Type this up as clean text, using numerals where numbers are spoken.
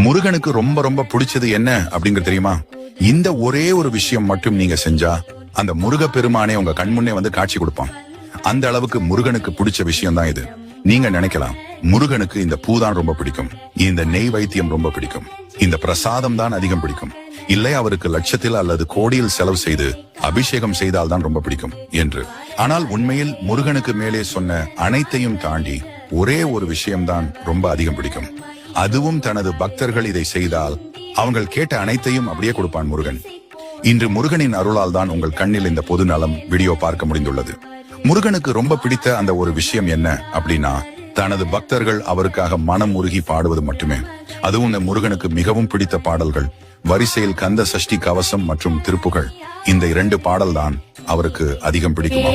முருகனுக்கு ரொம்ப ரொம்ப பிடிச்சது என்ன அப்படிங்கிறது தெரியுமா? இந்த ஒரே ஒரு விஷயம் மட்டும் நீங்க செஞ்சா அந்த முருக பெருமானே உங்க கண்முன்னே வந்து காட்சி கொடுப்பான். அந்த அளவுக்கு முருகனுக்கு பிடிச்ச விஷயம் தான் இது. நீங்க நினைக்கலாம், முருகனுக்கு இந்த பூதான் ரொம்ப பிடிக்கும், இந்த நெய் வைத்தியம் ரொம்ப பிடிக்கும், இந்த பிரசாதம் தான் அதிகம் பிடிக்கும், இல்லை அவருக்கு லட்சத்தில் அல்லது கோடியில் செலவு செய்து அபிஷேகம் செய்தால் தான் ரொம்ப பிடிக்கும் என்று. ஆனால் உண்மையில் முருகனுக்கு மேலே சொன்ன அனைத்தையும் தாண்டி ஒரே ஒரு விஷயம்தான் ரொம்ப அதிகம் பிடிக்கும். அதுவும் தனது பக்தர்கள் இதை செய்தால் அவங்க கேட்ட அனைத்தையும் அப்படியே கொடுப்பான் முருகன். இன்று முருகனின் அருளால் தான் உங்கள் கண்ணில் இந்த பொது நலம் வீடியோ பார்க்க முடிந்துள்ளது. முருகனுக்கு ரொம்ப பிடித்த அந்த ஒரு விஷயம் என்ன அப்படின்னா, தனது பக்தர்கள் அவருக்காக மனம் உருகி பாடுவது மட்டுமே. அதுவும் இந்த முருகனுக்கு மிகவும் பிடித்த பாடல்கள் வரிசையில் கந்த சஷ்டி கவசம் மற்றும் திருப்புகழ். இந்த 2 பாடல் தான் அவருக்கு அதிகம் பிடிக்குமா?